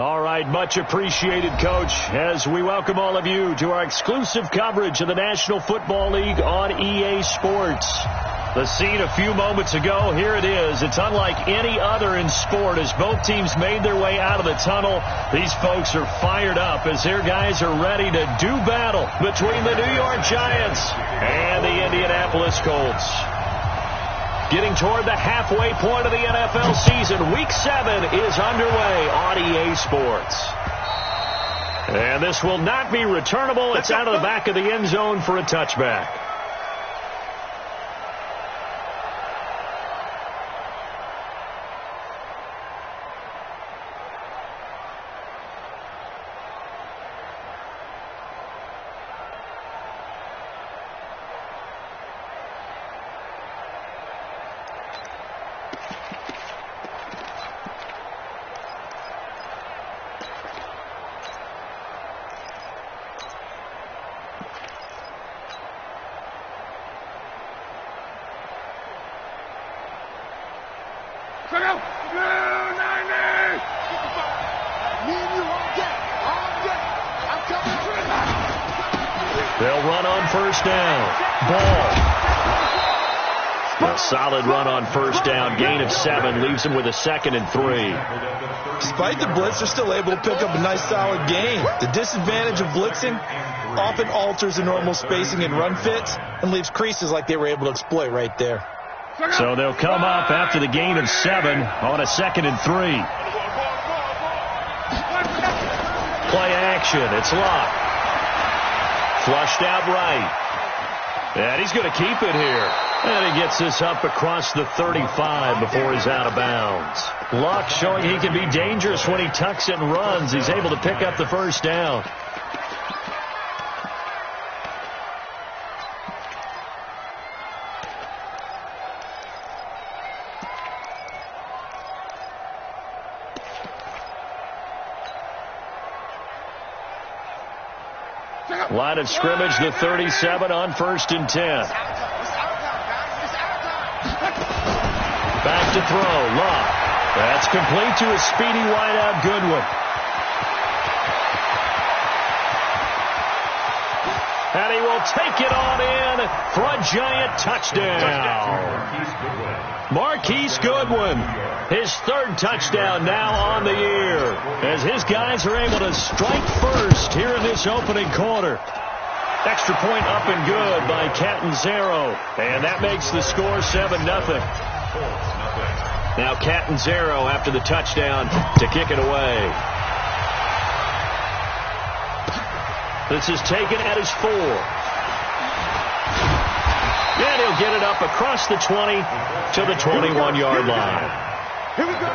All right, much appreciated, Coach, as we welcome all of you to our exclusive coverage of the National Football League on EA Sports. The scene a few moments ago, here it is. It's unlike any other in sport as both teams made their way out of the tunnel. These folks are fired up as their guys are ready to do battle between the New York Giants and the Indianapolis Colts. Getting toward the halfway point of the NFL season, Week 7 is underway on EA Sports. And this will not be returnable. It's out of the back of the end zone for a touchback. They'll run on first down. Ball. A solid run on first down. Gain of 7 leaves them with a 2nd and 3. Despite the blitz, they're still able to pick up a nice solid gain. The disadvantage of blitzing often alters the normal spacing and run fits and leaves creases like they were able to exploit right there. So they'll come up after the gain of 7 on a 2nd and 3. Play action. It's locked. Flushed out right. And he's going to keep it here. And he gets this up across the 35 before he's out of bounds. Luck showing he can be dangerous when he tucks it and runs. He's able to pick up the first down. Line of scrimmage, the 37 on 1st and 10. Back to throw, Luck. That's complete to a speedy wideout, Goodwin. And he will take it on in for a giant touchdown. Marquise Goodwin, his 3rd touchdown now on the year, as his guys are able to strike first here in this opening quarter. Extra point up and good by Catanzaro, and that makes the score 7-0. Now Catanzaro after the touchdown to kick it away. This is taken at his 4. And he'll get it up across the 20 to the 21-yard line. Here we go.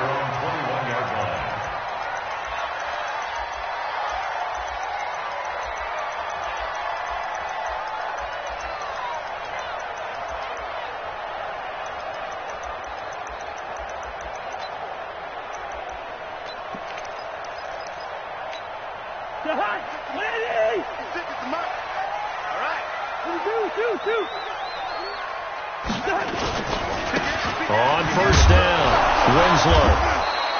On first down, Winslow.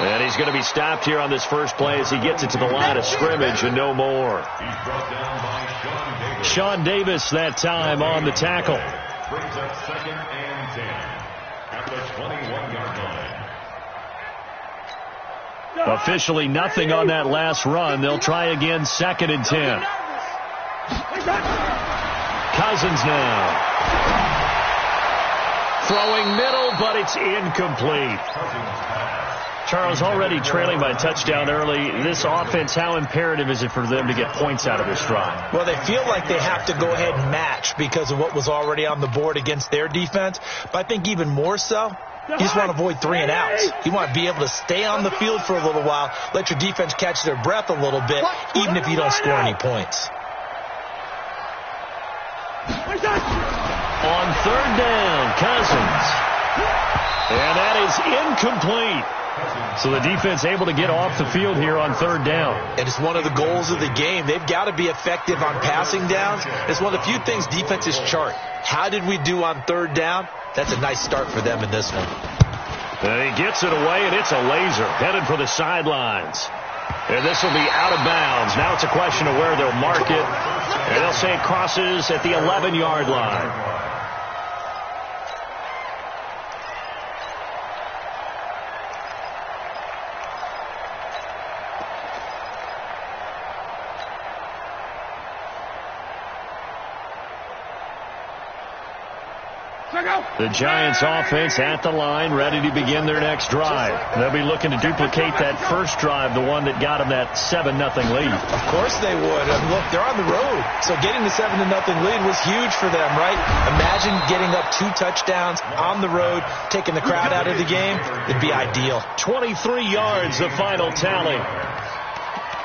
And he's going to be stopped here on this first play as he gets it to the line of scrimmage and no more. Sean Davis that time on the tackle. Brings up 2nd and 10 at the 21-yard line. Officially nothing on that last run. They'll try again 2nd and 10. Cousins now. Throwing middle, but it's incomplete. Charles, already trailing by a touchdown early. This offense, how imperative is it for them to get points out of this drive? Well, they feel like they have to go ahead and match because of what was already on the board against their defense. But I think even more so, you just want to avoid 3 and outs. You want to be able to stay on the field for a little while, let your defense catch their breath a little bit, even if you don't score any points. On 3rd down, Cousins. And that is incomplete. So the defense able to get off the field here on 3rd down. And it's one of the goals of the game. They've got to be effective on passing downs. It's one of the few things defenses chart. How did we do on 3rd down? That's a nice start for them in this one. And he gets it away, and it's a laser headed for the sidelines. And this will be out of bounds. Now it's a question of where they'll mark it. And they'll say it crosses at the 11-yard line. The Giants offense at the line, ready to begin their next drive. They'll be looking to duplicate that first drive, the one that got them that 7-0 lead. Of course they would. And look, they're on the road. So getting the 7-0 lead was huge for them, right? Imagine getting up 2 touchdowns on the road, taking the crowd out of the game. It'd be ideal. 23 yards, the final tally.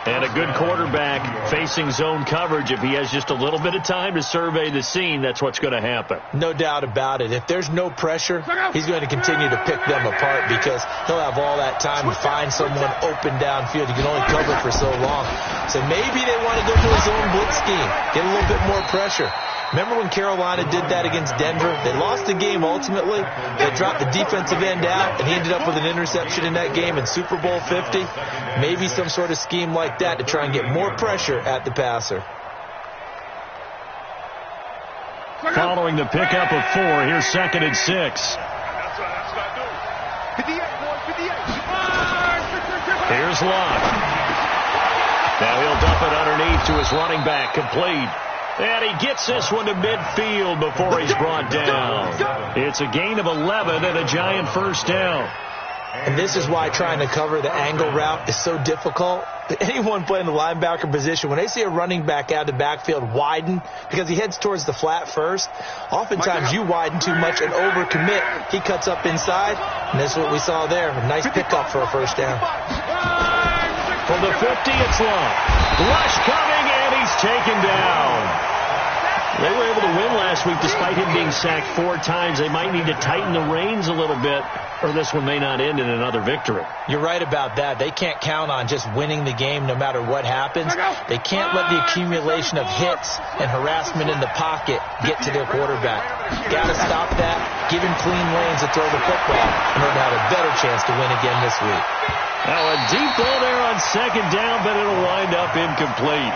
And a good quarterback facing zone coverage. If he has just a little bit of time to survey the scene, that's what's going to happen. No doubt about it. If there's no pressure, he's going to continue to pick them apart because he'll have all that time to find someone open downfield. He can only cover for so long. So maybe they want to go to a zone blitz scheme, get a little bit more pressure. Remember when Carolina did that against Denver? They lost the game ultimately. They dropped the defensive end out, and he ended up with an interception in that game in Super Bowl 50. Maybe some sort of scheme like that to try and get more pressure at the passer. Following the pickup of 4, here's 2nd and 6. Here's Locke. Now he'll dump it underneath to his running back, complete. And he gets this one to midfield before he's brought down. It's a gain of 11 and a Giant first down. And this is why trying to cover the angle route is so difficult. Anyone playing the linebacker position, when they see a running back out of the backfield widen, because he heads towards the flat first, oftentimes you widen too much and overcommit. He cuts up inside, and that's what we saw there. A nice pickup for a first down. From the 50, it's Long. Rush coming, and he's taken down. They were able to win last week despite him being sacked 4 times. They might need to tighten the reins a little bit, or this one may not end in another victory. You're right about that. They can't count on just winning the game no matter what happens. They can't let the accumulation of hits and harassment in the pocket get to their quarterback. Got to stop that, give him clean lanes to throw the football in order to have a better chance to win again this week. Now a deep ball there on 2nd down, but it'll wind up incomplete.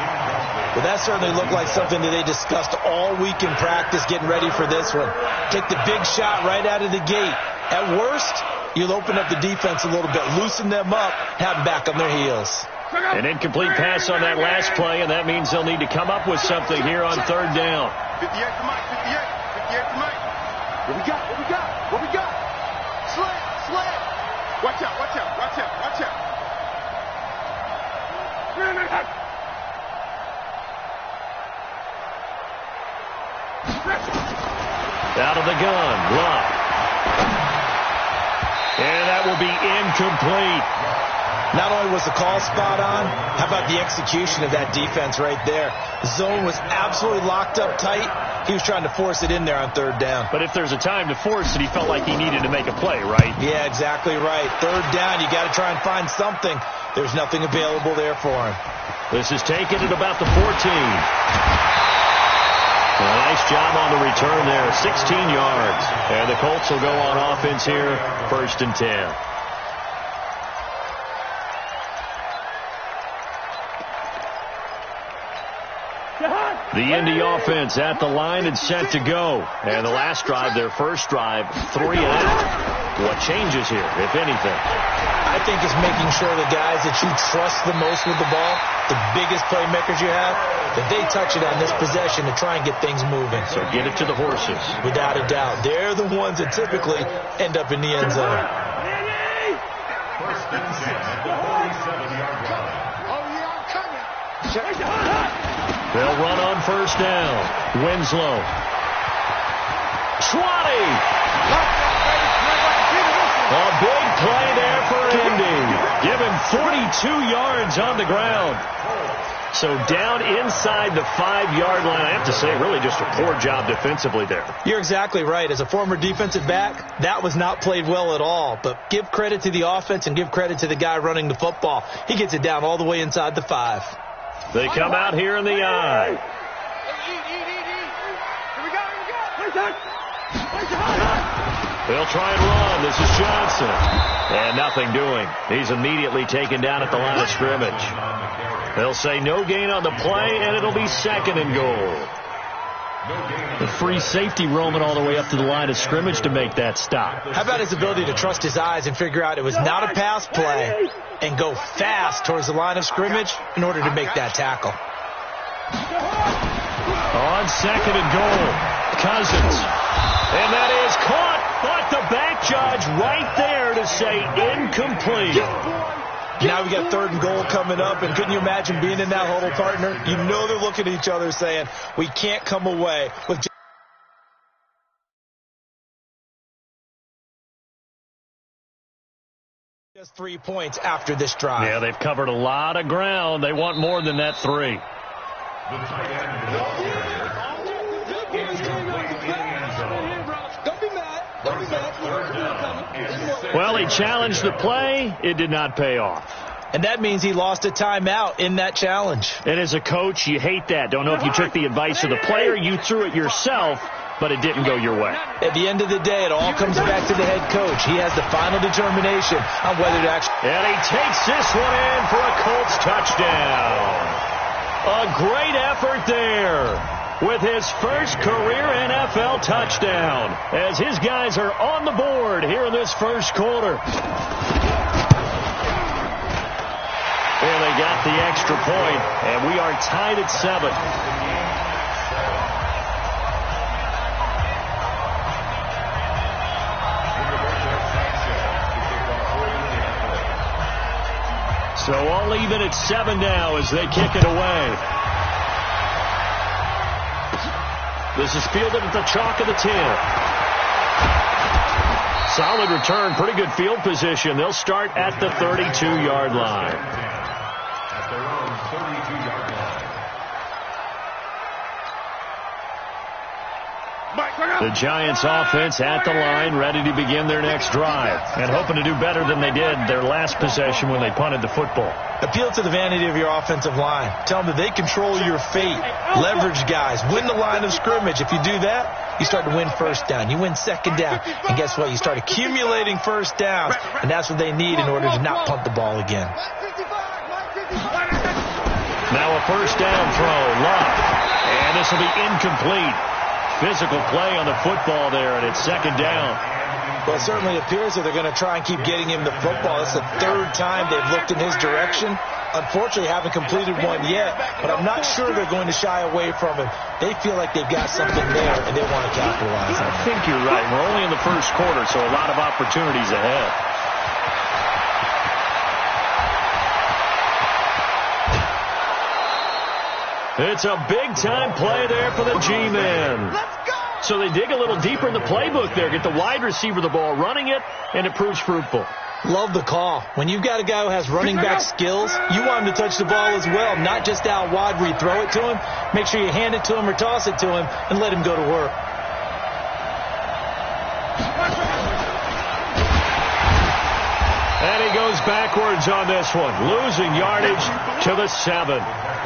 Well, that certainly looked like something that they discussed all week in practice getting ready for this one. Take the big shot right out of the gate. At worst, you'll open up the defense a little bit, loosen them up, have them back on their heels. An incomplete pass on that last play, and that means they'll need to come up with something here on 3rd down. 58 to Mike, 58 to Mike. What we got? Slant. Watch out. Out of the gun, Locke. And that will be incomplete. Not only was the call spot on, how about the execution of that defense right there? The zone was absolutely locked up tight. He was trying to force it in there on 3rd down. But if there's a time to force it, he felt like he needed to make a play, right? Yeah, exactly right. 3rd down, you got to try and find something. There's nothing available there for him. This is taken at about the 14. A nice job on the return there, 16 yards. And the Colts will go on offense here, 1st and 10. The Indy offense at the line and set to go. And the last drive, their first drive, 3 and out. What changes here, if anything? I think it's making sure the guys that you trust the most with the ball, the biggest playmakers you have, that they touch it on this possession to try and get things moving. So get it to the horses. Without a doubt. They're the ones that typically end up in the end zone. 1st and 6 at the 47-yard line. They'll run on 1st down. Winslow. 20. A big play there for Indy. Give him 42 yards on the ground. So down inside the 5-yard line. I have to say, really just a poor job defensively there. You're exactly right. As a former defensive back, that was not played well at all. But give credit to the offense and give credit to the guy running the football. He gets it down all the way inside the 5. They come out here in the eye. They'll try and run. This is Johnson. And nothing doing. He's immediately taken down at the line of scrimmage. They'll say no gain on the play, and it'll be 2nd and goal. The free safety roaming all the way up to the line of scrimmage to make that stop. How about his ability to trust his eyes and figure out it was not a pass play and go fast towards the line of scrimmage in order to make that tackle. On 2nd and goal, Cousins. And that is caught, but the back judge right there to say incomplete. Now we got 3rd and goal coming up, and couldn't you imagine being in that huddle, partner? You know they're looking at each other saying, we can't come away with just 3 points after this drive. Yeah, they've covered a lot of ground. They want more than that 3. Well, he challenged the play. It did not pay off. And that means he lost a timeout in that challenge. And as a coach, you hate that. Don't know if you took the advice of the player, you threw it yourself, but it didn't go your way. At the end of the day, it all comes back to the head coach. He has the final determination on whether to actually... And he takes this one in for a Colts touchdown. A great effort there with his first career NFL touchdown as his guys are on the board here in this first quarter. And they got the extra point, and we are tied at 7. So all even at 7 now as they kick it away. This is fielded at the chalk of the 10. Solid return, pretty good field position. They'll start at the 32-yard line. At their own 32-yard line. The Giants offense at the line, ready to begin their next drive, and hoping to do better than they did their last possession when they punted the football. Appeal to the vanity of your offensive line. Tell them that they control your fate. Leverage guys. Win the line of scrimmage. If you do that, you start to win first down. You win second down. And guess what? You start accumulating first downs, and that's what they need in order to not punt the ball again. Now a first down throw. Love. And this will be incomplete. Physical play on the football there, and it's second down. Well, it certainly appears that they're going to try and keep getting him the football. It's the 3rd time they've looked in his direction. Unfortunately, haven't completed one yet, but I'm not sure they're going to shy away from him. They feel like they've got something there, and they want to capitalize on it. I think you're right. We're only in the first quarter, so a lot of opportunities ahead. It's a big-time play there for the G-men. So they dig a little deeper in the playbook there, get the wide receiver the ball, running it, and it proves fruitful. Love the call. When you've got a guy who has running back skills, you want him to touch the ball as well, not just out wide where you throw it to him. Make sure you hand it to him or toss it to him and let him go to work. And he goes backwards on this one, losing yardage to the 7.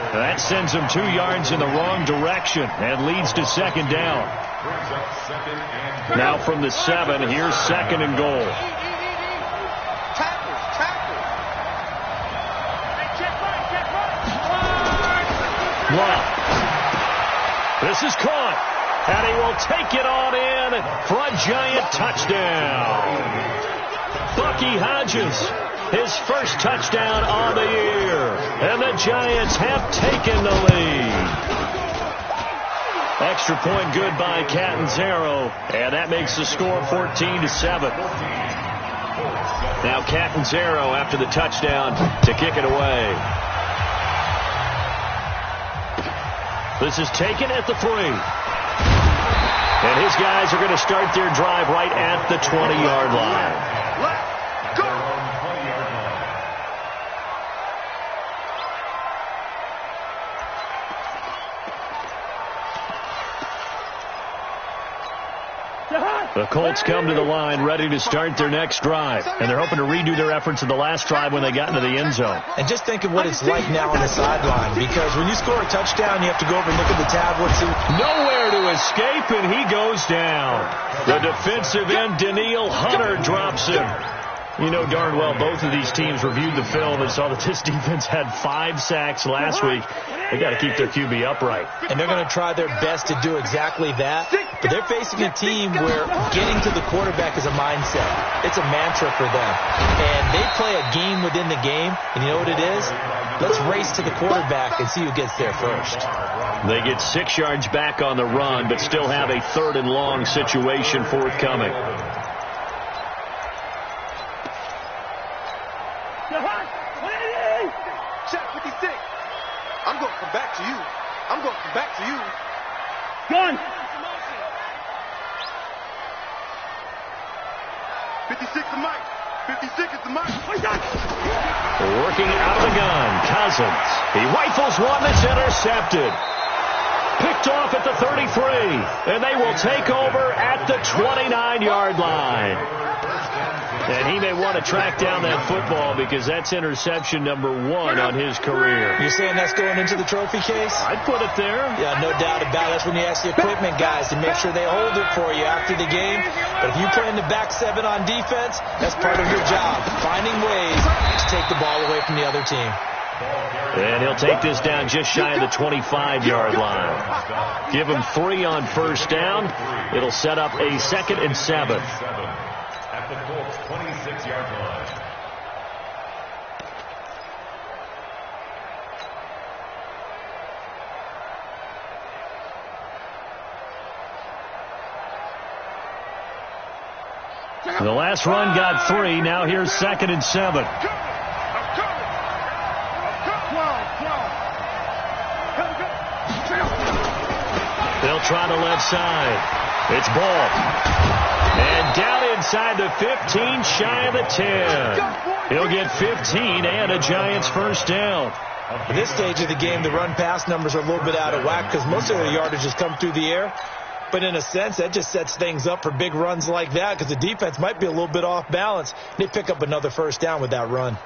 That sends him 2 yards in the wrong direction and leads to second down. Now from the 7, here's 2nd and goal. Love. This is caught, and he will take it on in for a Giant touchdown. Bucky Hodges, his first touchdown on the year, and the Giants have taken the lead. Extra point good by Catanzaro, and that makes the score 14-7. Now Catanzaro after the touchdown to kick it away. This is taken at the 3. And his guys are going to start their drive right at the 20-yard line. The Colts come to the line ready to start their next drive. And they're hoping to redo their efforts of the last drive when they got into the end zone. And just think of what it's like now on the sideline. Because when you score a touchdown, you have to go over and look at the tablet. See, nowhere to to escape, and he goes down. The defensive end, Danielle Hunter, drops him. You know darn well both of these teams reviewed the film and saw that this defense had 5 sacks last week. They got to keep their QB upright. And they're going to try their best to do exactly that. But they're facing a team where getting to the quarterback is a mindset. It's a mantra for them. And they play a game within the game. And you know what it is? Let's race to the quarterback and see who gets there first. They get 6 yards back on the run, but still have a 3rd and long situation forthcoming. Shot 56. I'm going to come back to you. I'm going to come back to you. Gun. 56 is Mike. 56 is the Mike. Working out of the gun, Cousins. He rifles one that's intercepted. Picked off at the 33, and they will take over at the 29-yard line. And he may want to track down that football because that's interception number 1 on his career. You're saying that's going into the trophy case? I'd put it there. Yeah, no doubt about it. That's when you ask the equipment guys to make sure they hold it for you after the game. But if you play in the back 7 on defense, that's part of your job, finding ways to take the ball away from the other team. And he'll take this down just shy of the 25-yard line. Give him 3 on first down. It'll set up a 2nd and 7. At the Colts 26-yard line. The last run got 3. Now here's 2nd and 7. They'll try the left side. It's Ball. And down inside the 15, shy of the 10. He'll get 15 and a Giants first down. At this stage of the game, the run-pass numbers are a little bit out of whack because most of their yardage has come through the air. But in a sense, that just sets things up for big runs like that because the defense might be a little bit off balance. They pick up another first down with that run.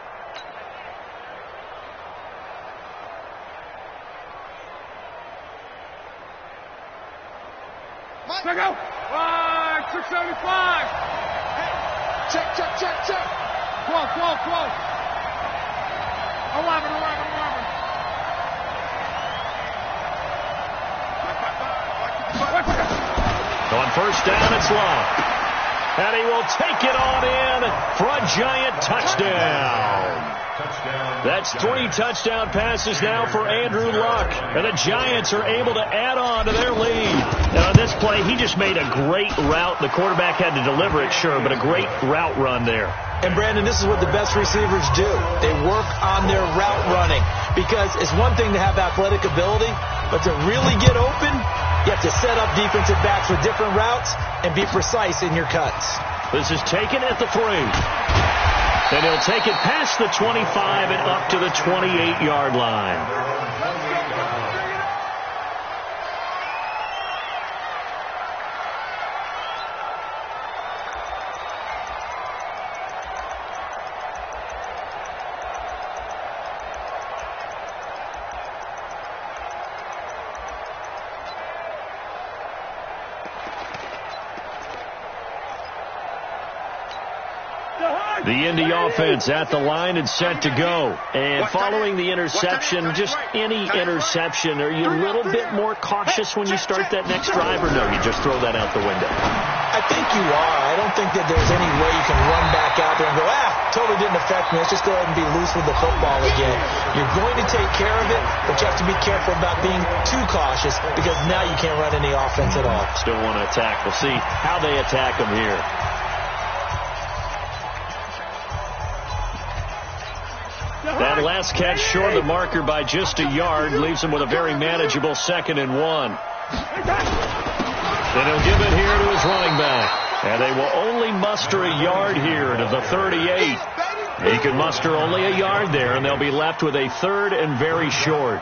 Let go. 675. Check. 12. 11. On first down, it's Long. And he will take it on in for a Giant touchdown. That's 3 touchdown passes now for Andrew Luck. And the Giants are able to add on to their lead. And on this play, he just made a great route. The quarterback had to deliver it, sure, but a great route run there. And, Brandon, this is what the best receivers do. They work on their route running because it's one thing to have athletic ability, but to really get open, you have to set up defensive backs with different routes and be precise in your cuts. This is taken at the 3. Then he'll take it past the 25 and up to the 28-yard line. The Indy offense at the line and set to go. And following the interception, just any interception, are you a little bit more cautious when you start that next drive, or no, you just throw that out the window? I think you are. I don't think that there's any way you can run back out there and go, totally didn't affect me. Let's just go ahead and be loose with the football again. You're going to take care of it, but you have to be careful about being too cautious because now you can't run any offense at all. Still want to attack. We'll see how they attack them here. That last catch short of the marker by just a yard leaves him with a very manageable 2nd and 1. Then he'll give it here to his running back. And they will only muster a yard here to the 38. He can muster only a yard there, and they'll be left with a 3rd and very short.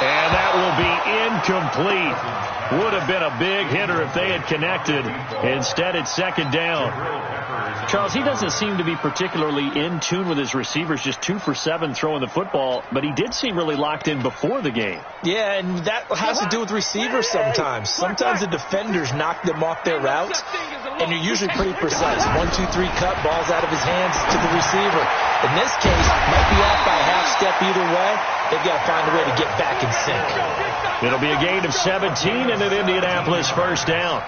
And that will be incomplete. Would have been a big hitter if they had connected. Instead, it's second down. Charles, he doesn't seem to be particularly in tune with his receivers, just 2 for 7 throwing the football, but he did seem really locked in before the game. Yeah, and that has to do with receivers sometimes. Sometimes the defenders knock them off their routes, and you're usually pretty precise. 1, 2, 3 cut, balls out of his hands to the receiver. In this case, might be off by a half step either way. They've got to find a way to get back in sync. It'll be a gain of 17 and an Indianapolis first down.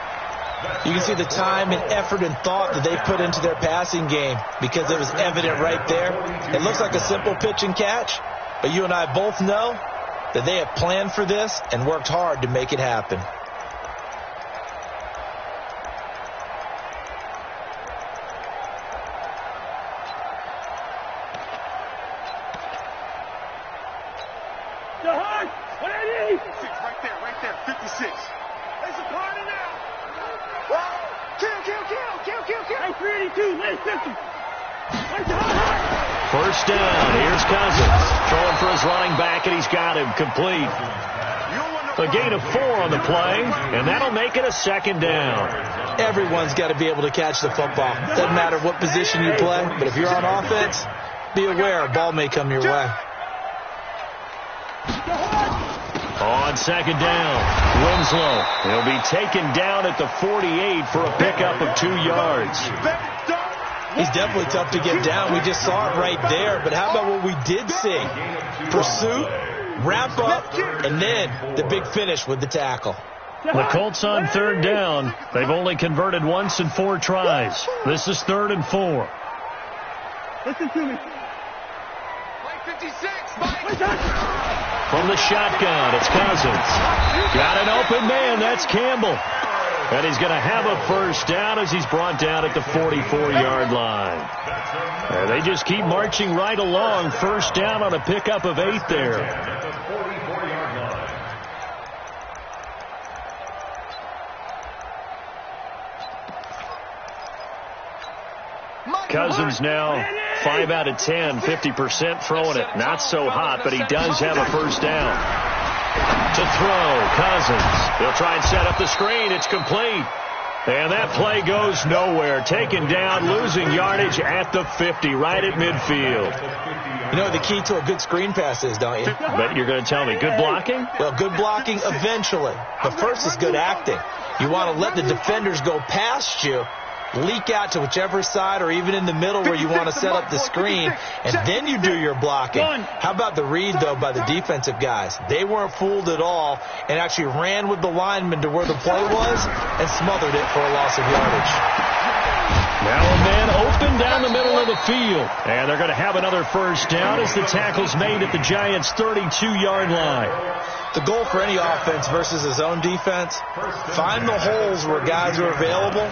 You can see the time and effort and thought that they put into their passing game because it was evident right there. It looks like a simple pitch and catch, but you and I both know that they have planned for this and worked hard to make it happen. Right there, 56. There's a party now. Kill. 382, late 50. First down. Here's Cousins. Throwing for his running back, and he's got him complete. A gain of 4 on the play, and that'll make it a second down. Everyone's got to be able to catch the football. Doesn't matter what position you play, but if you're on offense, be aware a ball may come your way. On second down, Winslow. He'll be taken down at the 48 for a pickup of 2 yards. He's definitely tough to get down. We just saw it right there. But how about what we did see? Pursuit, wrap up, and then the big finish with the tackle. The Colts on third down. They've only converted once in 4 tries. This is 3rd and 4. Listen to me. Mike 56, Mike. From the shotgun, it's Cousins. Got an open man. That's Campbell. And he's going to have a first down as he's brought down at the 44-yard line. And they just keep marching right along. First down on a pickup of 8 there. Cousins now 5 out of 10, 50% throwing it. Not so hot, but he does have a first down. To throw, Cousins. They'll try and set up the screen. It's complete. And that play goes nowhere. Taken down, losing yardage at the 50, right at midfield. You know what the key to a good screen pass is, don't you? But you're going to tell me, good blocking? Well, good blocking eventually. But first is good acting. You want to let the defenders go past you, leak out to whichever side or even in the middle where you want to set up the screen, and then you do your blocking. How about the read, though, by the defensive guys? They weren't fooled at all and actually ran with the lineman to where the play was and smothered it for a loss of yardage. Now a man open down the middle of the field. And they're going to have another first down as the tackle's made at the Giants' 32-yard line. The goal for any offense versus his own defense, find the holes where guys are available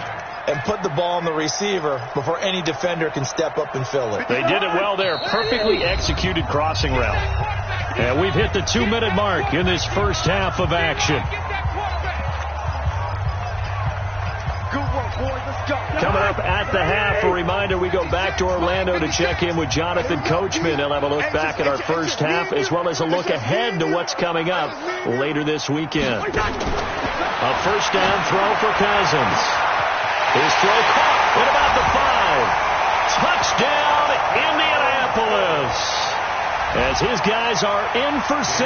and put the ball on the receiver before any defender can step up and fill it. They did it well there. Perfectly executed crossing route. And we've hit the 2-minute mark in this first half of action. Coming up at the half, a reminder, we go back to Orlando to check in with Jonathan Coachman. He'll have a look back at our first half as well as a look ahead to what's coming up later this weekend. A first down throw for Cousins. His throw caught at about the 5. Touchdown, Indianapolis. As his guys are in for 6,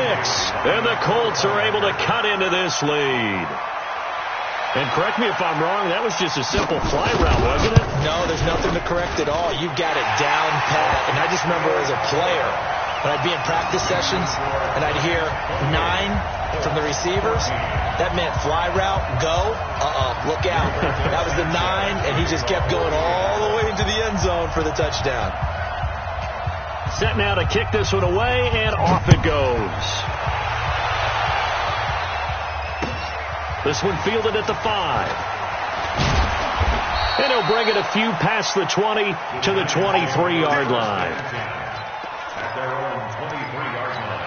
and the Colts are able to cut into this lead. And correct me if I'm wrong, that was just a simple fly route, wasn't it? No, there's nothing to correct at all. You got it down pat. And I just remember as a player, when I'd be in practice sessions and I'd hear 9 from the receivers, that meant fly route, go, look out. That was the 9, and he just kept going all the way into the end zone for the touchdown. Set now to kick this one away, and off it goes. This one fielded at the 5. And he'll bring it a few past the 20 to the 23-yard line. At their own 23-yard line.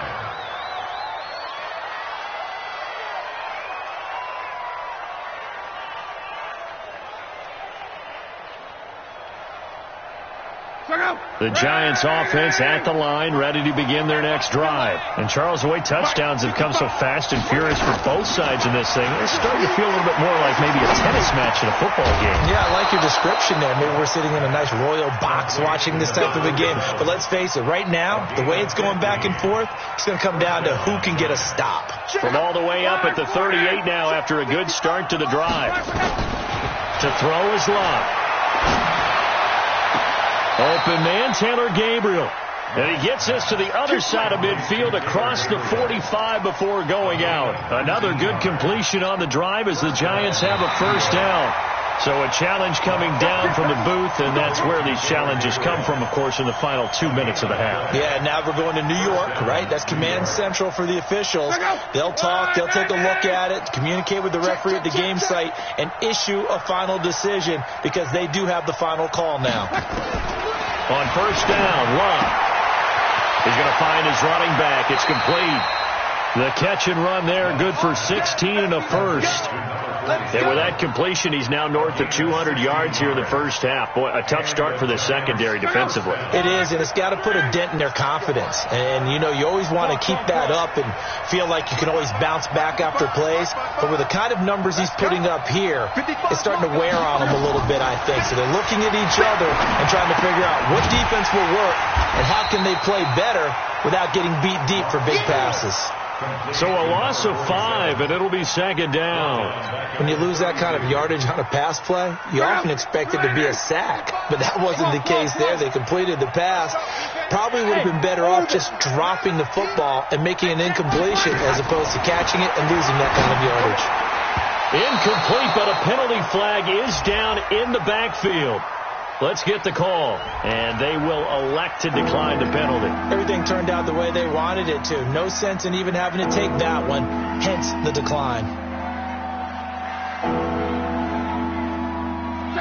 The Giants offense at the line, ready to begin their next drive. And Charles, the way touchdowns have come so fast and furious for both sides in this thing, it's starting to feel a little bit more like maybe a tennis match in a football game. Yeah, I like your description there. Maybe we're sitting in a nice royal box watching this type of a game. But let's face it, right now, the way it's going back and forth, it's going to come down to who can get a stop. From all the way up at the 38 now after a good start to the drive. To throw is Love. Open man, Taylor Gabriel. And he gets us to the other side of midfield across the 45 before going out. Another good completion on the drive as the Giants have a first down. So a challenge coming down from the booth, and that's where these challenges come from, of course, in the final 2 minutes of the half. Yeah, now we're going to New York, right? That's command central for the officials. They'll talk, they'll take a look at it, communicate with the referee at the game site, and issue a final decision because they do have the final call now. On first down, Love. He's going to find his running back. It's complete. The catch and run there, good for 16 and a first. And with that completion, he's now north of 200 yards here in the first half. Boy, a tough start for the secondary defensively. It is, and it's got to put a dent in their confidence. And, you know, you always want to keep that up and feel like you can always bounce back after plays. But with the kind of numbers he's putting up here, it's starting to wear on them a little bit, I think. So they're looking at each other and trying to figure out what defense will work and how can they play better without getting beat deep for big passes. So a loss of 5, and it'll be second down. When you lose that kind of yardage on a pass play, you often expect it to be a sack. But that wasn't the case there. They completed the pass. Probably would have been better off just dropping the football and making an incompletion as opposed to catching it and losing that kind of yardage. Incomplete, but a penalty flag is down in the backfield. Let's get the call, and they will elect to decline the penalty. Everything turned out the way they wanted it to. No sense in even having to take that one, hence the decline.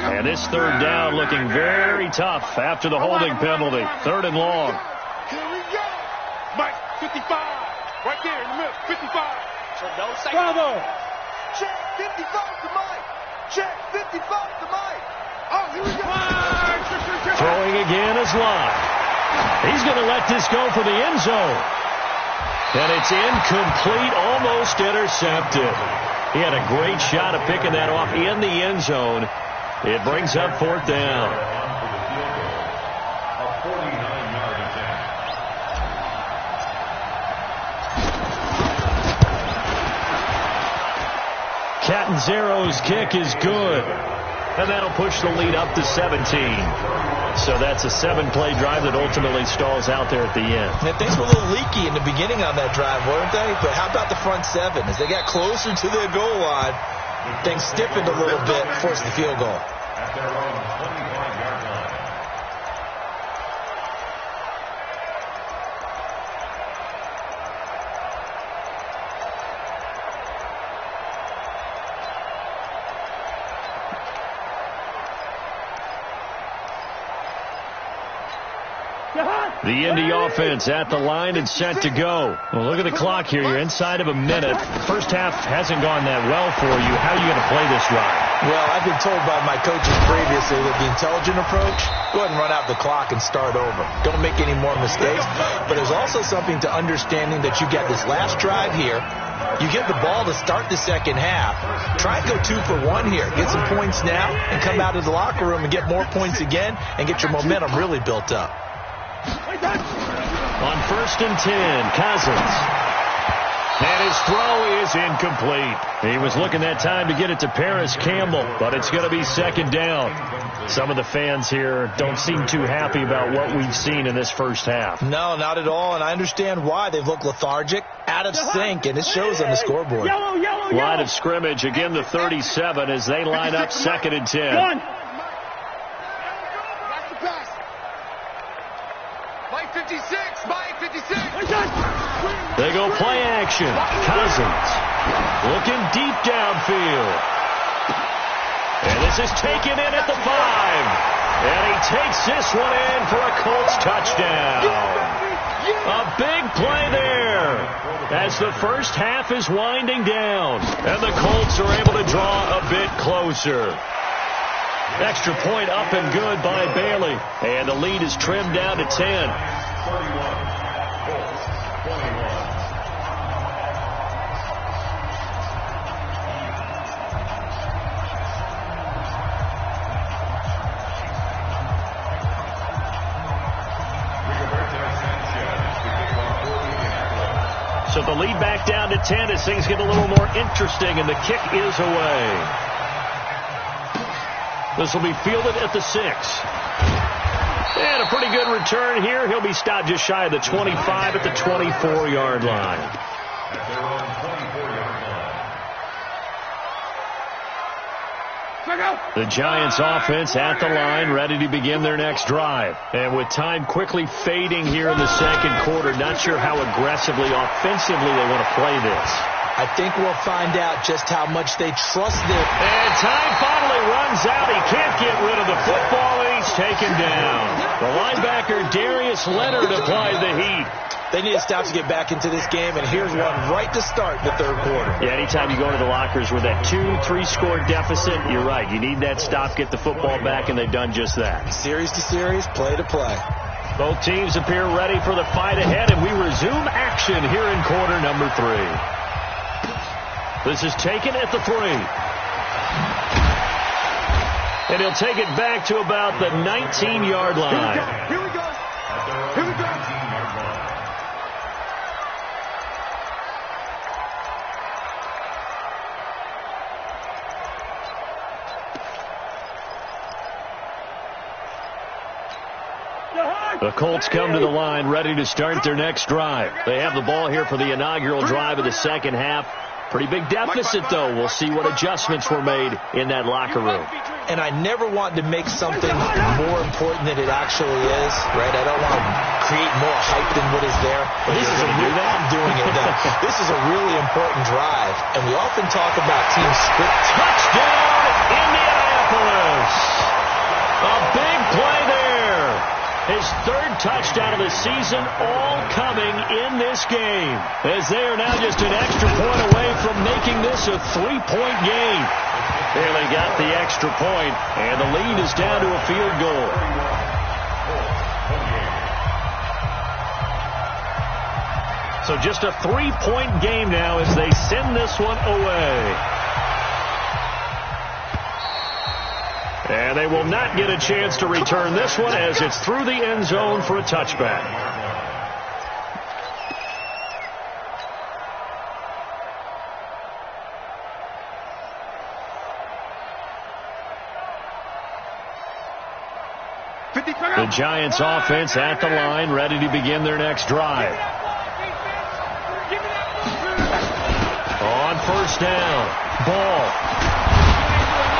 And this third down looking very tough after the holding penalty. Third and long. Here we go. Mike, 55. Right there in the middle, 55. So no second. Bravo. Check, 55 to Mike. Check, 55 to Mike. Oh, here we go. Throwing again is Love. He's going to let this go for the end zone. And it's incomplete, almost intercepted. He had a great shot of picking that off in the end zone. It brings up fourth down. A 49-yard attempt. Catanzaro's kick is good. And that'll push the lead up to 17. So that's a 7-play drive that ultimately stalls out there at the end. And things were a little leaky in the beginning on that drive, weren't they? But how about the front 7? As they got closer to their goal line, things stiffened a little bit, forced the field goal. At their own 25-yard line. The Indy offense at the line and set to go. Well, look at the clock here. You're inside of a minute. First half hasn't gone that well for you. How are you going to play this drive? Well, I've been told by my coaches previously that the intelligent approach, go ahead and run out the clock and start over. Don't make any more mistakes. But there's also something to understanding that you get this last drive here. You get the ball to start the second half. Try and go 2 for 1 here. Get some points now and come out of the locker room and get more points again and get your momentum really built up. On first and 10, Cousins. And his throw is incomplete. He was looking that time to get it to Paris Campbell, but it's going to be second down. Some of the fans here don't seem too happy about what we've seen in this first half. No, not at all, and I understand why. They've looked lethargic, out of sync, and it shows on the scoreboard. Line of scrimmage, again the 37 as they line up second and 10. Mike 56, Mike 56. They go play action. Cousins looking deep downfield. And this is taken in at the 5. And he takes this one in for a Colts touchdown. A big play there as the first half is winding down. And the Colts are able to draw a bit closer. Extra point up and good by Bailey. And the lead is trimmed down to 10. 31. Colts 21. So the lead back down to 10 as things get a little more interesting, and the kick is away. This will be fielded at the 6. And a pretty good return here. He'll be stopped just shy of the 25 at the 24-yard line. At their own 24-yard line. The Giants offense at the line, ready to begin their next drive. And with time quickly fading here in the second quarter, not sure how aggressively, offensively they want to play this. I think we'll find out just how much they trust their... And time finally runs out. He can't get rid of the football, and he's taken down. The linebacker, Darius Leonard, applied the heat. They need to stop to get back into this game, and here's one right to start the third quarter. Yeah, anytime you go into the lockers with that 2-3 score deficit, you're right. You need that stop, get the football back, and they've done just that. Series to series, play to play. Both teams appear ready for the fight ahead, and we resume action here in quarter number 3. This is taken at the 3. And he'll take it back to about the 19-yard line. Here we go. Here we go. The Colts come to the line ready to start their next drive. They have the ball here for the inaugural drive of the second half. Pretty big deficit, though. We'll see what adjustments were made in that locker room. And I never want to make something more important than it actually is, right? I don't want to create more hype than what is there. But this is I'm doing it now. This is a really important drive. And we often talk about team script. Touchdown, Indianapolis! A big play there. His third touchdown of the season, all coming in this game, as they are now just an extra point away from making this a 3-point game. Barely got the extra point, and the lead is down to a field goal. So just a 3-point game now as they send this one away. And they will not get a chance to return this one as it's through the end zone for a touchback. The Giants offense at the line, ready to begin their next drive. On first down, ball.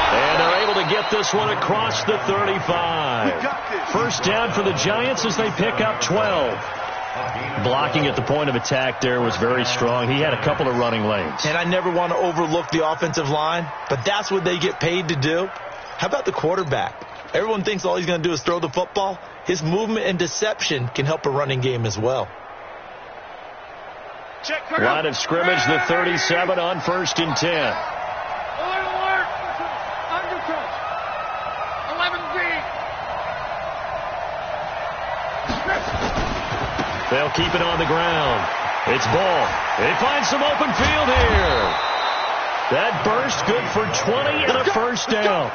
And they're able to get this one across the 35. First down for the Giants as they pick up 12. Blocking at the point of attack there was very strong. He had a couple of running lanes. And I never want to overlook the offensive line, but that's what they get paid to do. How about the quarterback? Everyone thinks all he's going to do is throw the football. His movement and deception can help a running game as well. Line of scrimmage, the 37 on 1st and 10. They'll keep it on the ground. It's ball. They find some open field here. That burst good for 20 and a first down.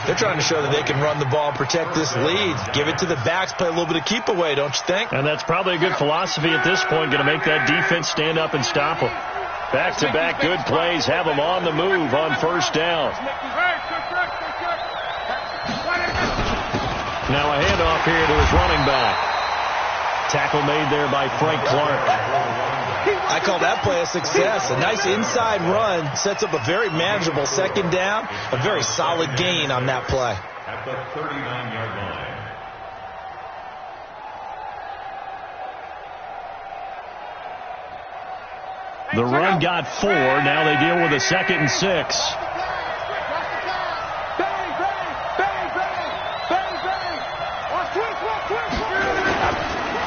They're trying to show that they can run the ball and protect this lead. Give it to the backs, play a little bit of keep away, don't you think? And that's probably a good philosophy at this point, going to make that defense stand up and stop them. Back-to-back good plays have them on the move on first down. Now a handoff here to his running back. Tackle made there by Frank Clark. I call that play a success. A nice inside run sets up a very manageable second down. A very solid gain on that play. At the 39-yard line. The run got 4. Now they deal with a 2nd and 6.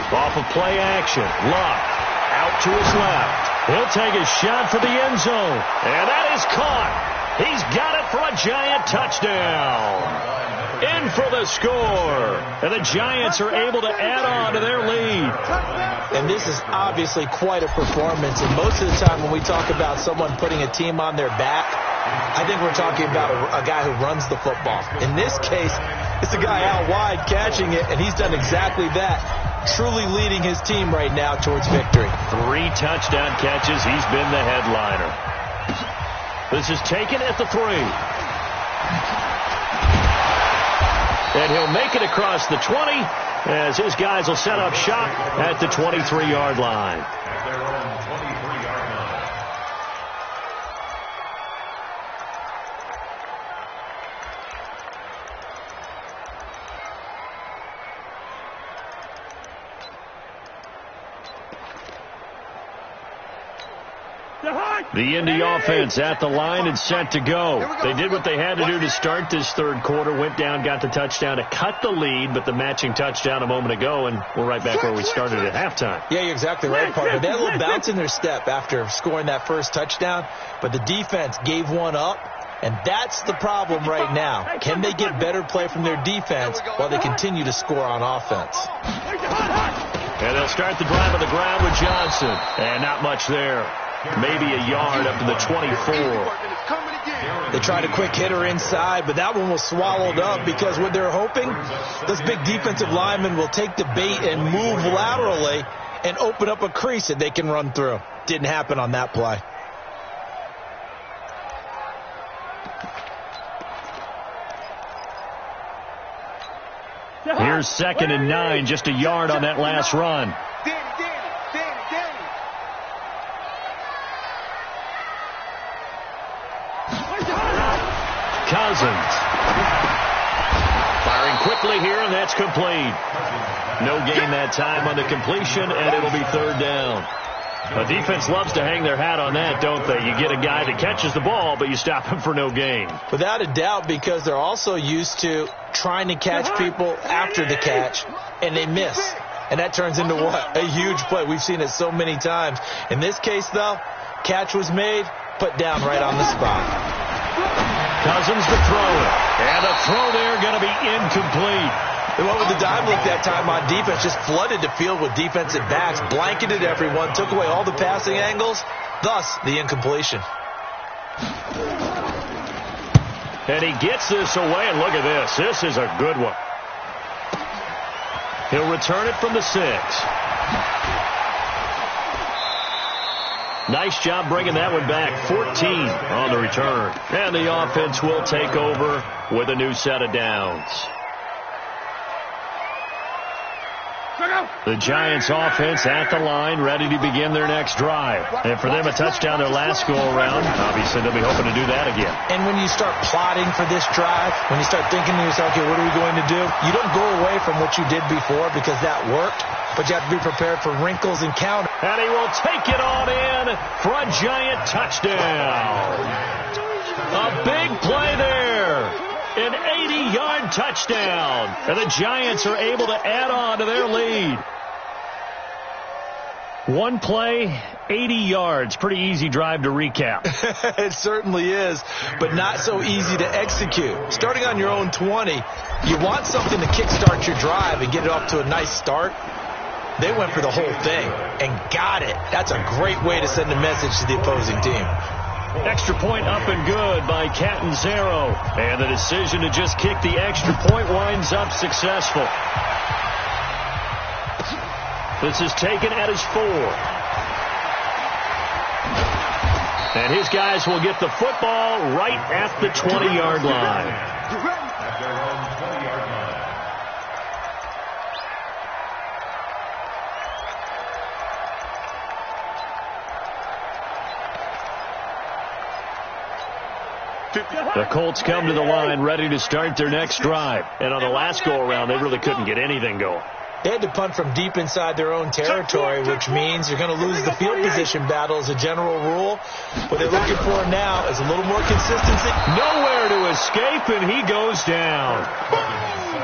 Off of play action. Luck out to his left. He'll take a shot for the end zone. And that is caught. He's got it for a Giant touchdown. In for the score. And the Giants are able to add on to their lead. And this is obviously quite a performance. And most of the time when we talk about someone putting a team on their back, I think we're talking about a guy who runs the football. In this case, it's a guy out wide catching it, and he's done exactly that, truly leading his team right now towards victory. 3 touchdown catches. He's been the headliner. This is taken at the 3. And he'll make it across the 20 as his guys will set up shop at the 23-yard line. At their own 23-yard line. The Indy offense at the line and set to go. They did what they had to do to start this third quarter, went down, got the touchdown to cut the lead, but the matching touchdown a moment ago, and we're right back where we started at halftime. Yeah, you're exactly right, partner. They had a little bounce in their step after scoring that first touchdown, but the defense gave one up, and that's the problem right now. Can they get better play from their defense while they continue to score on offense? And they'll start the drive on the ground with Johnson, and not much there. Maybe a yard up to the 24. They tried a quick hitter inside, but that one was swallowed up because what they're hoping, those big defensive linemen will take the bait and move laterally and open up a crease that they can run through. Didn't happen on that play. Here's 2nd and 9, just a yard on that last run. Cousins. Firing quickly here, and that's complete. No gain that time on the completion, and it'll be 3rd down. The defense loves to hang their hat on that, don't they? You get a guy that catches the ball, but you stop him for no gain. Without a doubt, because they're also used to trying to catch people after the catch, and they miss. And that turns into what? A huge play. We've seen it so many times. In this case, though, catch was made, put down right on the spot. Cousins to throw it. And the throw there going to be incomplete. They went with the dive look that time on defense, just flooded the field with defensive backs, blanketed everyone, took away all the passing angles, thus the incompletion. And he gets this away, and look at this. This is a good one. He'll return it from the 6. Nice job bringing that one back. 14 on the return. And the offense will take over with a new set of downs. The Giants offense at the line, ready to begin their next drive. And for them, a touchdown their last go-around. Obviously, they'll be hoping to do that again. And when you start plotting for this drive, when you start thinking to yourself, okay, what are we going to do? You don't go away from what you did before because that worked, but you have to be prepared for wrinkles and counters. And he will take it on in for a Giant touchdown. A big play there. An 80-yard touchdown. And the Giants are able to add on to their lead. One play, 80 yards. Pretty easy drive to recap. It certainly is, but not so easy to execute. Starting on your own 20, you want something to kickstart your drive and get it off to a nice start. They went for the whole thing and got it. That's a great way to send a message to the opposing team. Extra point up and good by Catanzaro. And the decision to just kick the extra point winds up successful. This is taken at his 4. And his guys will get the football right at the 20-yard line. At their own 20-yard line. The Colts come to the line ready to start their next drive. And on the last go-around, they really couldn't get anything going. They had to punt from deep inside their own territory, which means you're going to lose the field position battle as a general rule. What they're looking for now is a little more consistency. Nowhere to escape, and he goes down.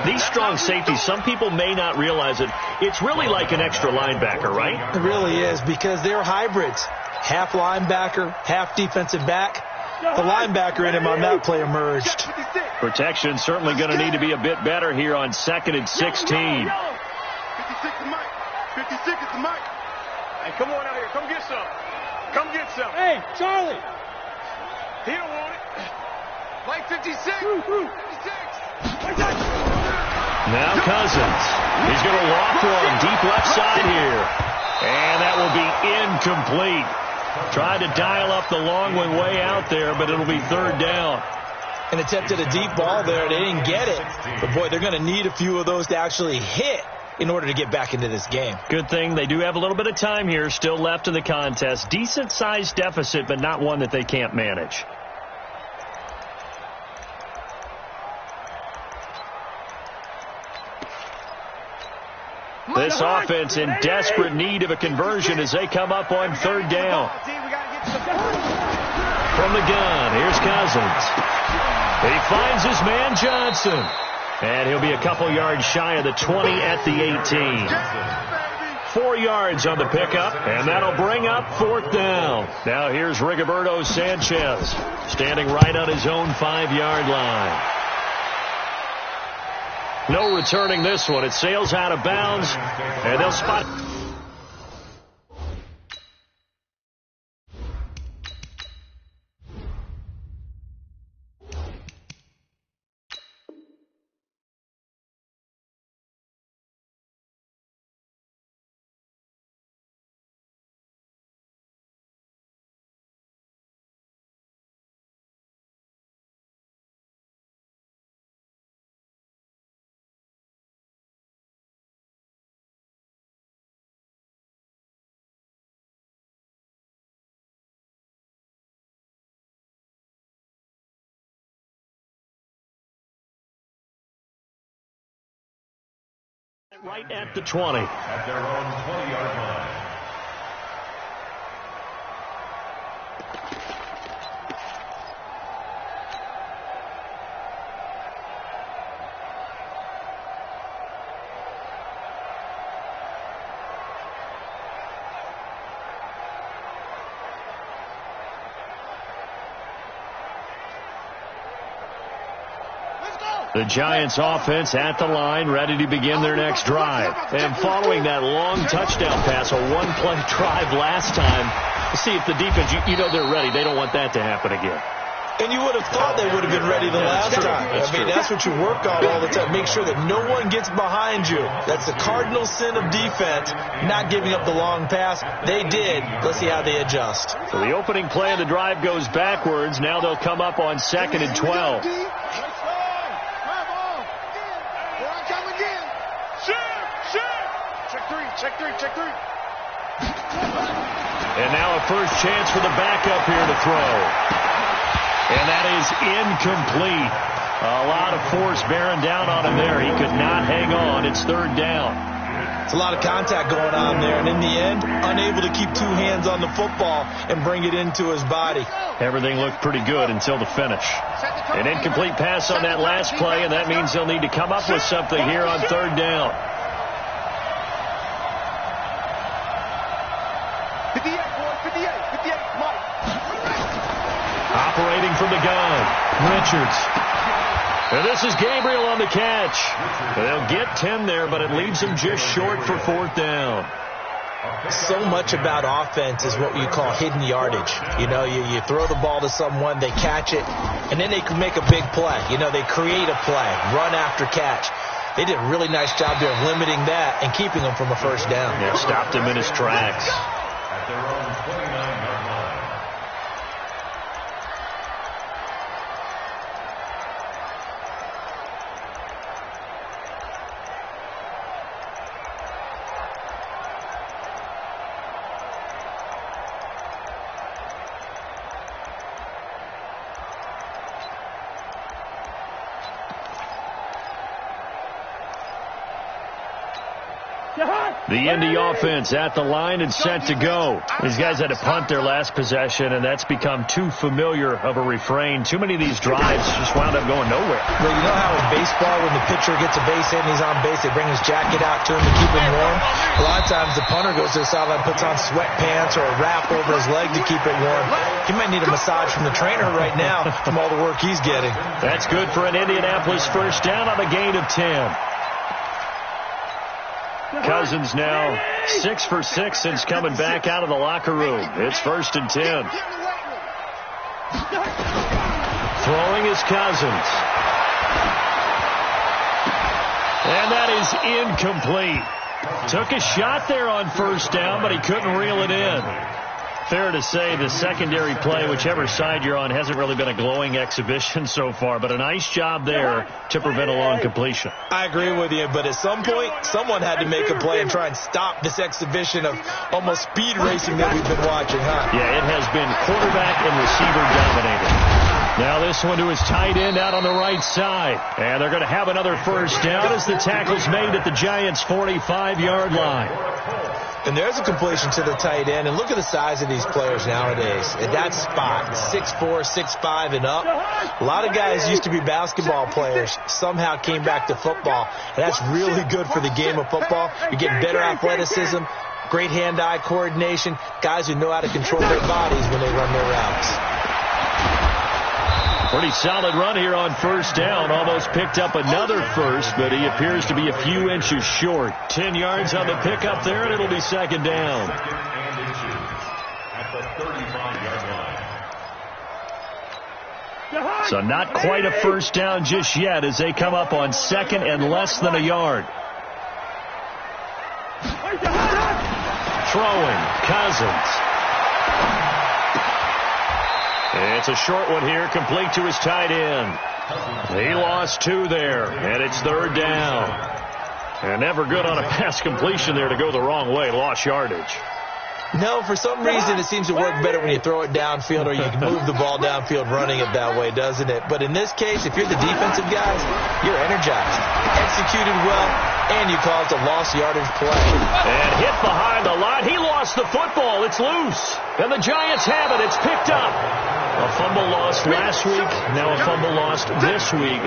These strong safeties, some people may not realize it. It's really like an extra linebacker, right? It really is, because they're hybrids. Half linebacker, half defensive back. The linebacker in him on that play emerged. Protection certainly going to need to be a bit better here on 2nd and 16. 56 to Mike. 56 is the Mike. Hey, come on out here. Come get some. Come get some. Hey, Charlie. He don't want it. Mike 56. 56. Now Cousins. He's going to walk one deep left side here. And that will be incomplete. Tried to dial up the long one way out there, but it'll be 3rd down. And attempted a deep ball there. They didn't get it. But, boy, they're going to need a few of those to actually hit in order to get back into this game. Good thing they do have a little bit of time here still left in the contest. Decent-sized deficit, but not one that they can't manage. This offense in desperate need of a conversion as they come up on 3rd down. From the gun, here's Cousins. He finds his man Johnson. And he'll be a couple yards shy of the 20 at the 18. 4 yards on the pickup, and that'll bring up 4th down. Now here's Rigoberto Sanchez standing right on his own 5-yard line. No returning this one. It sails out of bounds, and they'll spot. Right at the 20. At their own 20-yard line. The Giants offense at the line, ready to begin their next drive. And following that long touchdown pass, a one-play drive last time, see if the defense, you know they're ready. They don't want that to happen again. And you would have thought they would have been ready the last time. That's what you work on all the time. Make sure that no one gets behind you. That's the cardinal sin of defense, not giving up the long pass. They did. Let's see how they adjust. So the opening play of the drive goes backwards. Now they'll come up on 2nd and 12. Check three. And now a first chance for the backup here to throw. And that is incomplete. A lot of force bearing down on him there. He could not hang on. It's 3rd down. It's a lot of contact going on there. And in the end, unable to keep 2 hands on the football and bring it into his body. Everything looked pretty good until the finish. An incomplete pass on that last play, and that means they'll need to come up with something here on 3rd down. 58, Mike. Operating from the gun, Richards. And this is Gabriel on the catch. They'll get 10 there, but it leaves them just short for 4th down. So much about offense is what you call hidden yardage. You know, you throw the ball to someone, they catch it, and then they can make a big play. You know, they create a play, run after catch. They did a really nice job there of limiting that and keeping them from a first down. Yeah, stopped him in his tracks. At their own 29-yard line. The Indy offense at the line and set to go. These guys had to punt their last possession, and that's become too familiar of a refrain. Too many of these drives just wound up going nowhere. Well, you know how in baseball, when the pitcher gets a base hit and he's on base, they bring his jacket out to him to keep him warm? A lot of times the punter goes to the sideline, puts on sweatpants or a wrap over his leg to keep it warm. He might need a massage from the trainer right now from all the work he's getting. That's good for an Indianapolis first down on a gain of 10. Cousins now 6 for 6 since coming back out of the locker room. It's 1st and 10. Throwing is Cousins. And that is incomplete. Took a shot there on first down, but he couldn't reel it in. Fair to say the secondary play, whichever side you're on, hasn't really been a glowing exhibition so far, but a nice job there to prevent a long completion. I agree with you, but at some point, someone had to make a play and try and stop this exhibition of almost speed racing that we've been watching, huh? Yeah, it has been quarterback and receiver dominated. Now this one to his tight end out on the right side. And they're going to have another first down as the tackle's made at the Giants' 45-yard line. And there's a completion to the tight end. And look at the size of these players nowadays. At that spot, 6'4", 6'5", and up. A lot of guys used to be basketball players, somehow came back to football. And that's really good for the game of football. You get better athleticism, great hand-eye coordination, guys who know how to control their bodies when they run their routes. Pretty solid run here on first down. Almost picked up another first, but he appears to be a few inches short. 10 yards on the pickup there, and it'll be second down. So not quite a first down just yet as they come up on second and less than a yard. Throwing, Cousins. It's a short one here, complete to his tight end. He lost 2 there, and it's third down. And never good on a pass completion there to go the wrong way. Lost yardage. No, for some reason it seems to work better when you throw it downfield or you can move the ball downfield running it that way, doesn't it? But in this case, if you're the defensive guys, you're energized, executed well, and you caused a lost yardage play. And hit behind the line. He lost the football. It's loose. And the Giants have it. It's picked up. A fumble lost last week, now a fumble lost this week.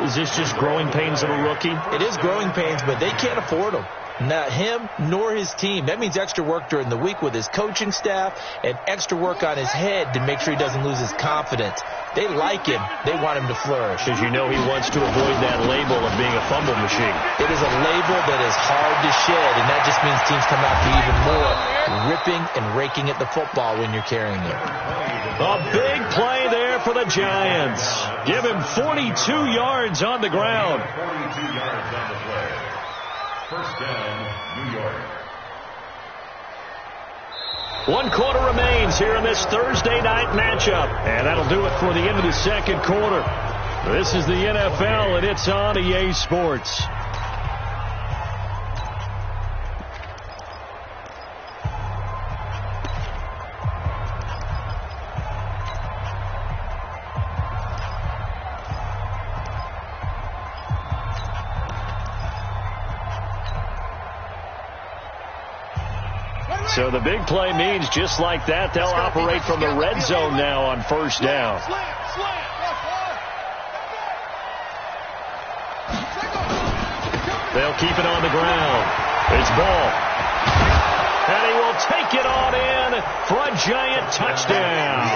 Is this just growing pains of a rookie? It is growing pains, but they can't afford them. Not him nor his team. That means extra work during the week with his coaching staff and extra work on his head to make sure he doesn't lose his confidence. They like him. They want him to flourish. Because you know he wants to avoid that label of being a fumble machine. It is a label that is hard to shed, and that just means teams come after you even more, ripping and raking at the football when you're carrying it. A big play there for the Giants. Give him 42 yards on the ground. 42 yards on the play. First down, New York. 1 quarter remains here in this Thursday night matchup. And that'll do it for the end of the second quarter. This is the NFL, and it's on EA Sports. So the big play means just like that, they'll operate from the red zone now on first down. They'll keep it on the ground. It's Ball. And he will take it on in for a Giant touchdown.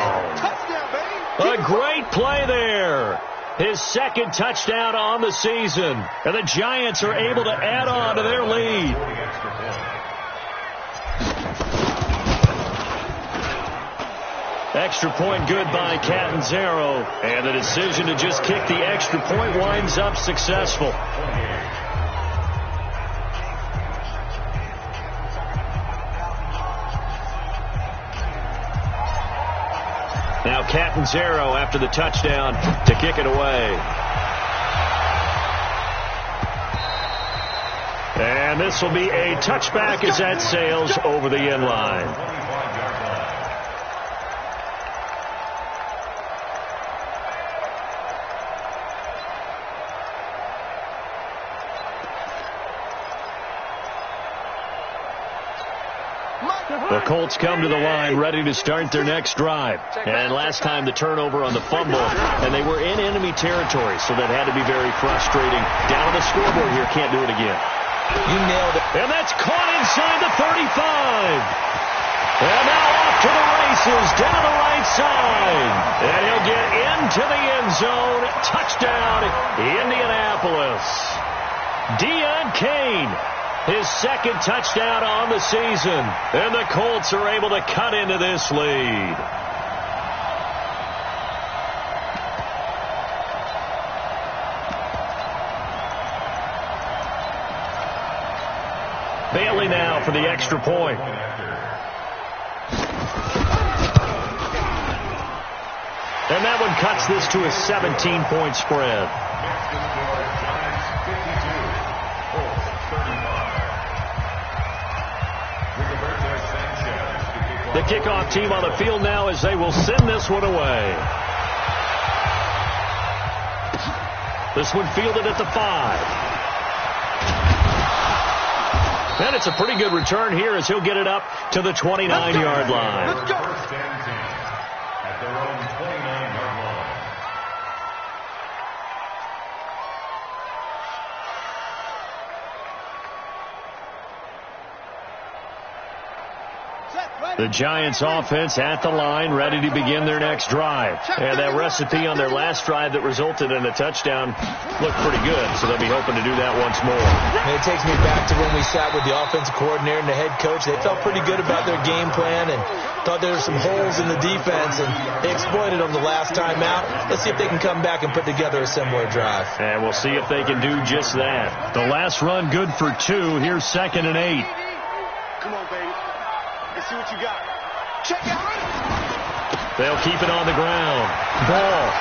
A great play there. His second touchdown on the season. And the Giants are able to add on to their lead. Extra point good by Catanzaro. And the decision to just kick the extra point winds up successful. Now Catanzaro after the touchdown to kick it away. And this will be a touchback as that sails over the end line. The Colts come to the line ready to start their next drive. And last time the turnover on the fumble, and they were in enemy territory, so that had to be very frustrating. Down on the scoreboard here, can't do it again. You nailed it. And that's caught inside the 35. And now off to the races down the right side. And he'll get into the end zone. Touchdown, Indianapolis. Deion Kane. His second touchdown on the season. And the Colts are able to cut into this lead. Bailey now for the extra point. And that one cuts this to a 17-point spread. The kickoff team on the field now as they will send this one away. This one fielded at the 5. And it's a pretty good return here as he'll get it up to the 29-yard line. Let's go. First and 10 at their own 29-yard line. The Giants offense at the line, ready to begin their next drive. And that recipe on their last drive that resulted in a touchdown looked pretty good, so they'll be hoping to do that once more. And it takes me back to when we sat with the offensive coordinator and the head coach. They felt pretty good about their game plan and thought there were some holes in the defense, and they exploited them the last time out. Let's see if they can come back and put together a similar drive. And we'll see if they can do just that. The last run good for 2. Here's 2nd and 8. Come on, baby. Let's see what you got. Check out. They'll keep it on the ground. Ball.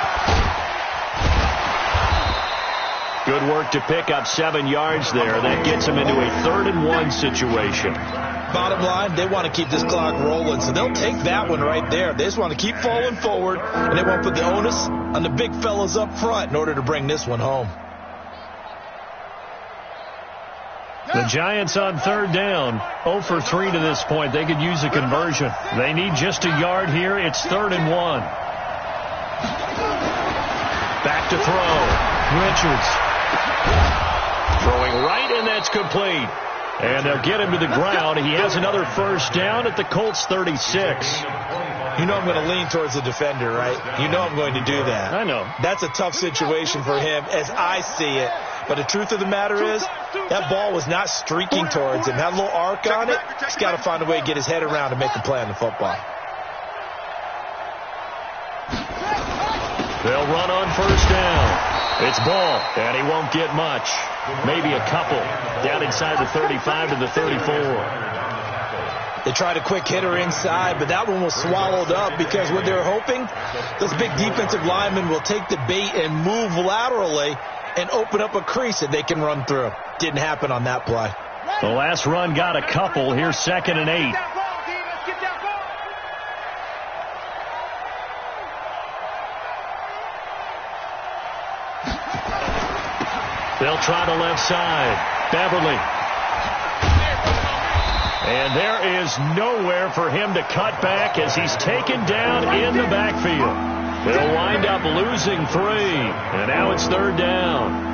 Good work to pick up 7 yards there. That gets them into a 3rd and 1 situation. Bottom line, they want to keep this clock rolling, so they'll take that one right there. They just want to keep falling forward, and they want to put the onus on the big fellas up front in order to bring this one home. The Giants on 3rd down, 0 for 3 to this point. They could use a conversion. They need just a yard here. It's 3rd and 1. Back to throw. Richards. Throwing right, and that's complete. And they'll get him to the ground. He has another first down at the Colts 36. You know I'm going to lean towards the defender, right? You know I'm going to do that. I know. That's a tough situation for him as I see it. But the truth of the matter is, that ball was not streaking towards him. Had a little arc on it. He's got to find a way to get his head around and make a play on the football. They'll run on first down. It's Ball, and he won't get much. Maybe a couple. Down inside the 35 to the 34. They tried a quick hitter inside, but that one was swallowed up because what they're hoping, those big defensive linemen will take the bait and move laterally and open up a crease that they can run through. Didn't happen on that play. The last run got a couple. Here's 2nd and 8. They'll try the left side. Beverly. And there is nowhere for him to cut back as he's taken down in the backfield. They'll wind up losing 3. And now it's 3rd down.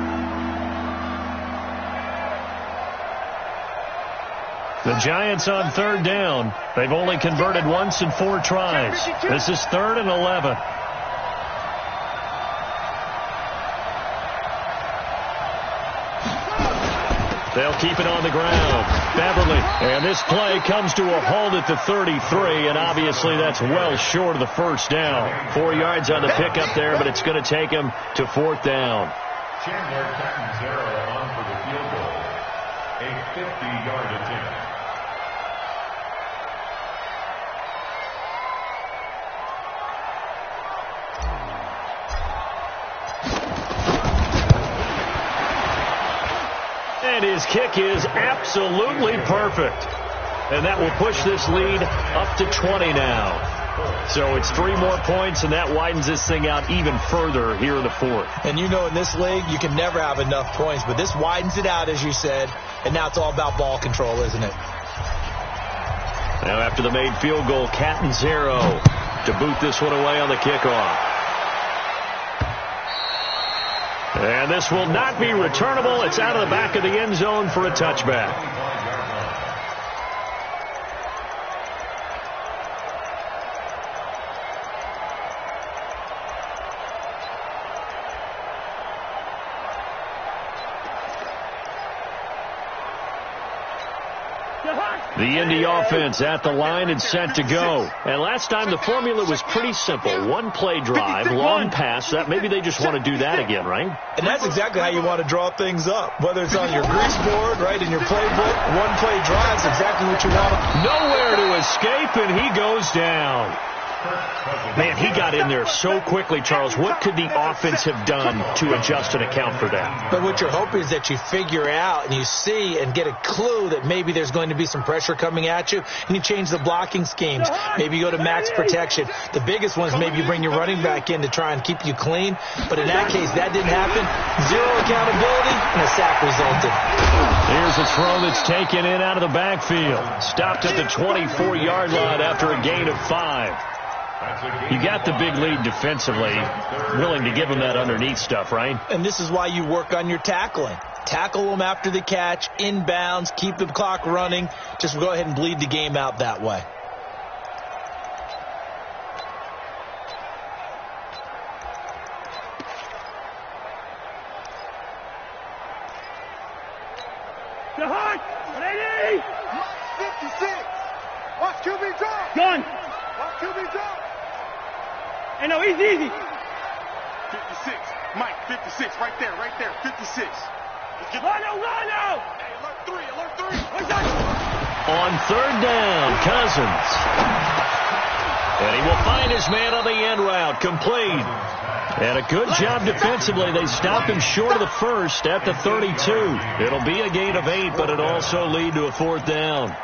The Giants on 3rd down. They've only converted once in 4 tries. This is 3rd and 11. They'll keep it on the ground. Beverly. And this play comes to a halt at the 33, and obviously that's well short of the first down. 4 yards on the pickup there, but it's going to take him to 4th down. Chandler Catanzaro on for the field goal. A 50-yard attempt. And his kick is absolutely perfect. And that will push this lead up to 20 now. So it's 3 more points, and that widens this thing out even further here in the 4th. And you know in this league, you can never have enough points. But this widens it out, as you said. And now it's all about ball control, isn't it? Now after the made field goal, Catanzaro to boot this one away on the kickoff. And this will not be returnable. It's out of the back of the end zone for a touchback. The Indy offense at the line and set to go. And last time the formula was pretty simple. One play drive, long pass. That maybe they just want to do that again, right? And that's exactly how you want to draw things up. Whether it's on your grease board, right, in your playbook, one play drive is exactly what you want. Nowhere to escape, and he goes down. Man, he got in there so quickly, Charles. What could the offense have done to adjust and account for that? But what you're hoping is that you figure out and you see and get a clue that maybe there's going to be some pressure coming at you, and you change the blocking schemes. Maybe you go to max protection. The biggest one is maybe you bring your running back in to try and keep you clean. But in that case, that didn't happen. Zero accountability, and a sack resulted. Here's a throw that's taken in out of the backfield. Stopped at the 24-yard line after a gain of 5. You got the big lead defensively, willing to give them that underneath stuff, right? And this is why you work on your tackling. Tackle them after the catch, inbounds, keep the clock running. Just go ahead and bleed the game out that way. Ready? 56. Watch QB drop. Gun. Watch QB drop. Hey, no, easy. 56. Mike, 56. Right there. 56. Run out. Hey, alert 3. On third down, Cousins. And he will find his man on the end route, complete. And a good job defensively. They stop him short of the first at the 32. It'll be a gain of 8, but it'll also lead to a fourth down.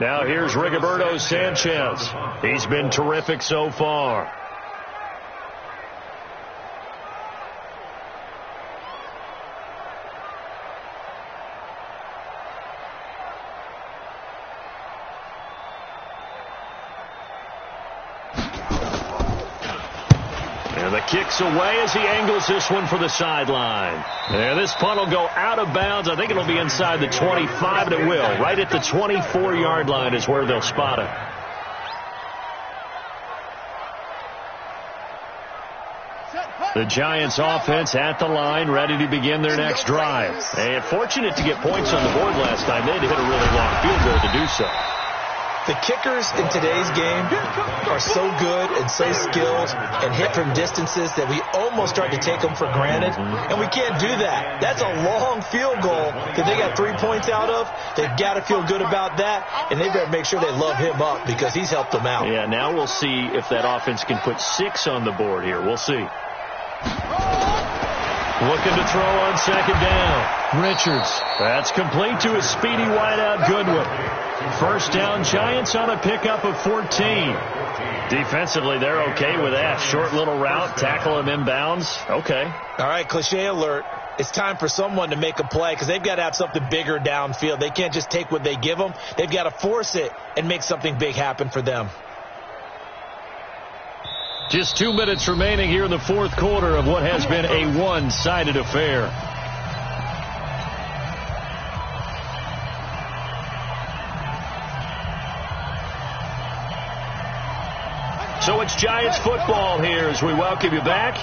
Now here's Rigoberto Sanchez. He's been terrific so far. And the kick's away as he angles this one for the sideline. And this punt will go out of bounds. I think it'll be inside the 25, and it will. Right at the 24-yard line is where they'll spot it. The Giants offense at the line, ready to begin their next drive. And fortunate to get points on the board last time. They had to hit a really long field goal to do so. The kickers in today's game are so good and so skilled and hit from distances that we almost start to take them for granted, and we can't do that. That's a long field goal that they got 3 points out of. They've got to feel good about that, and they better make sure they love him up because he's helped them out. Yeah, now we'll see if that offense can put 6 on the board here. We'll see. Looking to throw on second down. Richards. That's complete to a speedy wideout Goodwin. First down, Giants on a pickup of 14. Defensively, they're okay with that. Short little route, tackle him inbounds. Okay. All right, cliche alert. It's time for someone to make a play because they've got to have something bigger downfield. They can't just take what they give them. They've got to force it and make something big happen for them. Just 2 minutes remaining here in the fourth quarter of what has been a one-sided affair. So it's Giants football here as we welcome you back.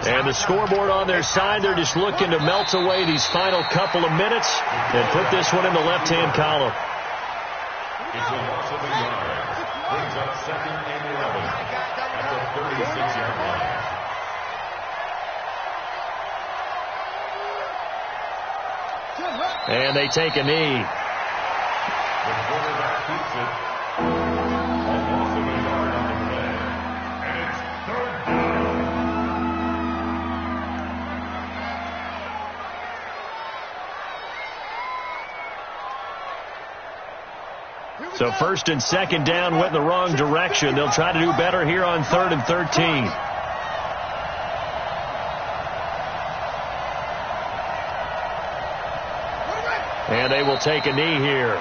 And the scoreboard on their side, they're just looking to melt away these final couple of minutes and put this one in the left-hand column. It's a loss of a yard. Brings up second and 11 at the 36-yard line. And they take a knee. The quarterback keeps it. A loss of a yard on the play. And it's third down. So first and second down went in the wrong direction. They'll try to do better here on 3rd and 13. And they will take a knee here.